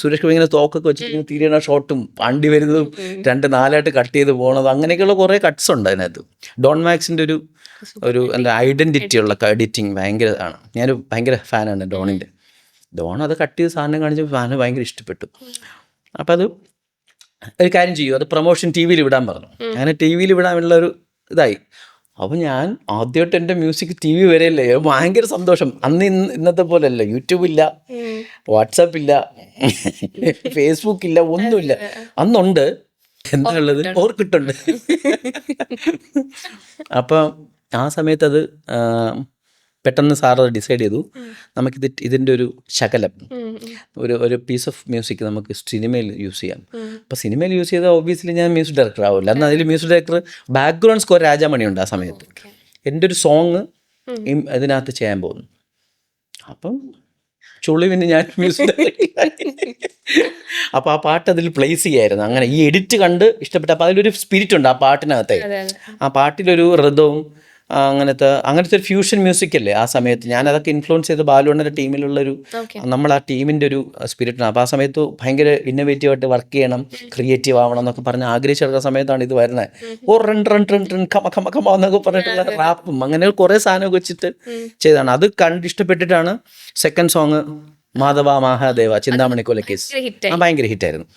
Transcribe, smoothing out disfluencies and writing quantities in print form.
സുരേഷ് ഗോപി ഇങ്ങനെ തോക്കൊക്കെ വെച്ചിട്ട് തിരിയണ ഷോട്ടും വണ്ടി വരുന്നതും 2-4 കട്ട് ചെയ്ത് പോകണതും അങ്ങനെയൊക്കെയുള്ള കുറേ കട്ട്സ് ഉണ്ട് അതിനകത്ത്. ഡോൺ മാക്സിൻ്റെ ഒരു എന്താ ഐഡൻറ്റിറ്റി ഉള്ള എഡിറ്റിങ് ഭയങ്കര ആണ്. ഞാനൊരു ഭയങ്കര ഫാനാണ് ഡോണിൻ്റെ. ഡോൺ അത് കട്ട് ചെയ്ത് സാധനം കാണിച്ച് ഫാന് ഭയങ്കര ഇഷ്ടപ്പെട്ടു. അപ്പം അത് ഒരു കാര്യം ചെയ്യും, അത് പ്രൊമോഷൻ ടി വിയിൽ വിടാൻ പറഞ്ഞു. അങ്ങനെ ടി വിയിൽ വിടാനുള്ളൊരു ഇതായി. അപ്പോൾ ഞാൻ ആദ്യമായിട്ട് എൻ്റെ മ്യൂസിക് ടി വി വരെയല്ലേ, ഭയങ്കര സന്തോഷം. അന്ന് ഇന്നത്തെ പോലെ അല്ല, യൂട്യൂബ് ഇല്ല, വാട്സാപ്പ് ഇല്ല, ഫേസ്ബുക്ക് ഇല്ല, ഒന്നുമില്ല. അന്നുണ്ട്, എന്താ ഉള്ളത്, ഓർക്കിട്ടുണ്ട്. അപ്പം ആ സമയത്ത് അത് പെട്ടെന്ന് സാർ അത് ഡിസൈഡ് ചെയ്തു, ഇതിൻ്റെ ഒരു ശകലം ഒരു പീസ് ഓഫ് മ്യൂസിക് നമുക്ക് സിനിമയിൽ യൂസ് ചെയ്യാം. അപ്പോൾ സിനിമയിൽ യൂസ് ചെയ്താൽ ഒബ്വിയസ്ലി ഞാൻ മ്യൂസിക് ഡയറക്ടർ ആവില്ല. എന്നാൽ അതിൽ music director background score Rajamani ഉണ്ട് ആ സമയത്ത്. എൻ്റെ ഒരു സോങ് അതിനകത്ത് ചെയ്യാൻ പോകുന്നു. അപ്പം ചുളിവിന് ഞാൻ മ്യൂസിക് അപ്പോൾ ആ പാട്ട് അതിൽ പ്ലേസ് ചെയ്യായിരുന്നു. അങ്ങനെ ഈ എഡിറ്റ് കണ്ട് ഇഷ്ടപ്പെട്ടു. അപ്പോൾ അതിലൊരു സ്പിരിറ്റ് ഉണ്ട് ആ പാട്ടിനകത്തെ. ആ പാട്ടിലൊരു ഋതവും അങ്ങനത്തെ ഒരു ഫ്യൂഷൻ മ്യൂസിക് അല്ലേ ആ സമയത്ത്. ഞാനതൊക്കെ ഇൻഫ്ലുവൻസ് ചെയ്ത് ബാലുവണ്ണൻ്റെ ടീമിലുള്ളൊരു നമ്മൾ ആ ടീമിൻ്റെ ഒരു സ്പിരിറ്റാണ്. അപ്പോൾ ആ സമയത്ത് ഭയങ്കര ഇന്നോവേറ്റീവായിട്ട് വർക്ക് ചെയ്യണം, ക്രിയേറ്റീവ് ആവണം എന്നൊക്കെ പറഞ്ഞ് ആഗ്രഹിച്ചെടുക്കുന്ന സമയത്താണ് ഇത് വരുന്നത്. റൺ കമ എന്നൊക്കെ പറഞ്ഞിട്ടുള്ള റാപ്പും അങ്ങനെ കുറേ സാധനമൊക്കെ വെച്ചിട്ട് ചെയ്തതാണ്. അത് ഇഷ്ടപ്പെട്ടിട്ടാണ് സെക്കൻഡ് സോങ് മാധവ മഹാദേവ ചിന്താമണി കൊലക്കേസ് ഭയങ്കര ഹിറ്റായിരുന്നു.